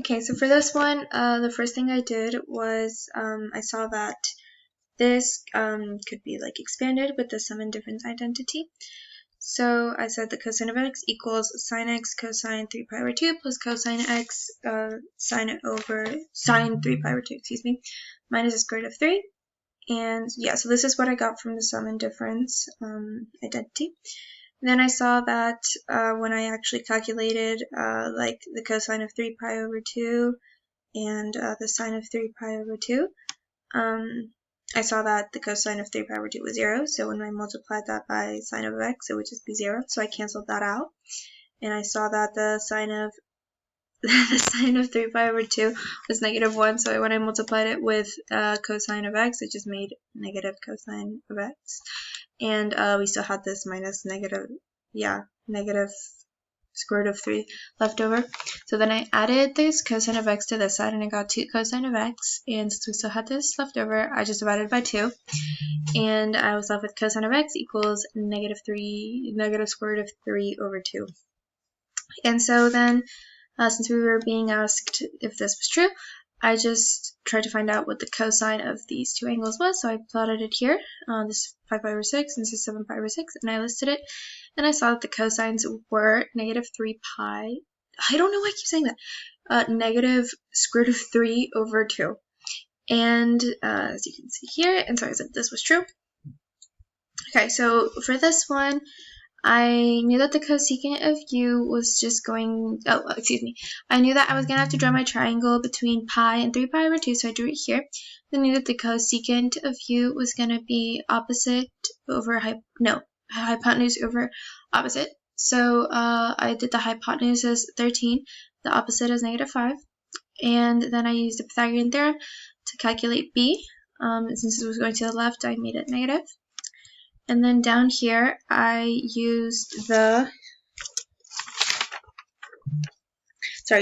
Okay, so for this one, the first thing I did was I saw that this could be like expanded with the sum and difference identity. So I said the cosine of x equals sine x cosine 3 pi over 2 plus cosine x sine 3 pi over 2, minus the square root of 3. And yeah, so this is what I got from the sum and difference identity. Then I saw that when I actually calculated like the cosine of 3 pi over 2 and the sine of 3 pi over 2, I saw that the cosine of 3 pi over 2 was 0, so when I multiplied that by sine of x, it would just be 0, so I canceled that out. And I saw that the sine of 3 pi over 2 was negative 1, so when I multiplied it with cosine of x, it just made negative cosine of x. And we still had this minus negative square root of 3 left over. So then I added this cosine of x to this side, and I got 2 cosine of x. And since we still had this left over, I just divided by 2. And I was left with cosine of x equals negative square root of 3 over 2. And so then, since we were being asked if this was true, I just tried to find out what the cosine of these two angles was. So I plotted it here. This is 5 pi over 6, and this is 7 pi over 6, and I listed it. And I saw that the cosines were negative 3 pi. I don't know why I keep saying that. Negative square root of 3 over 2. And as you can see here, and so I said this was true. Okay, so for this one, I knew that the cosecant of u was just going, I knew that I was going to have to draw my triangle between pi and 3 pi over 2, so I drew it here. I knew that the cosecant of u was going to be opposite over, hypotenuse over opposite. So I did the hypotenuse as 13, the opposite as negative 5, and then I used the Pythagorean theorem to calculate b. Since it was going to the left, I made it negative. And then down here, I used the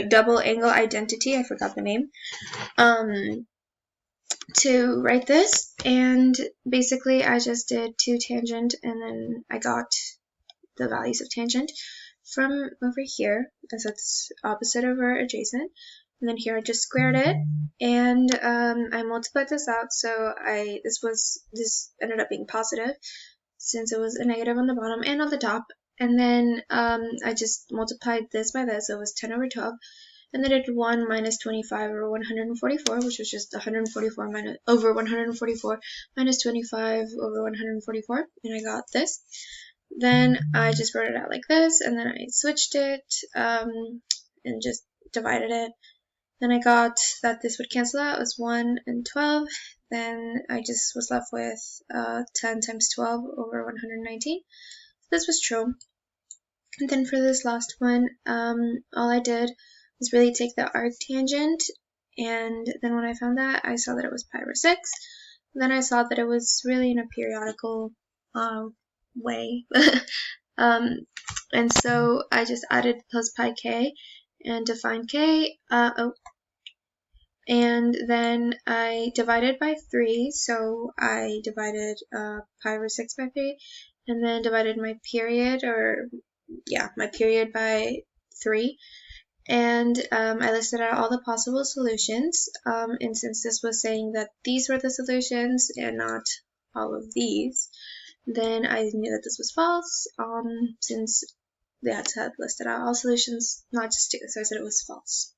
double angle identity, I forgot the name, to write this. And basically, I just did 2 tangent, and then I got the values of tangent from over here, as it's opposite over adjacent. And then here I just squared it, and I multiplied this out, so this ended up being positive, since it was a negative on the bottom and on the top. And then I just multiplied this by this, so it was 10 over 12. And then I did 1 minus 25 over 144, which was just 144 over 144 minus 25 over 144, and I got this. Then I just wrote it out like this, and then I switched it and just divided it. Then I got that this would cancel out as 1 and 12. Then I just was left with 10 times 12 over 119. So this was true. And then for this last one, all I did was really take the arctangent, and then when I found that, I saw that it was pi over 6. Then I saw that it was really in a periodical way. And so I just added plus pi k and defined k. And then I divided by 3, so I divided pi over 6 by 3, and then divided my period, by 3. And I listed out all the possible solutions, and since this was saying that these were the solutions and not all of these, then I knew that this was false, since they had listed out all solutions, not just 2, so I said it was false.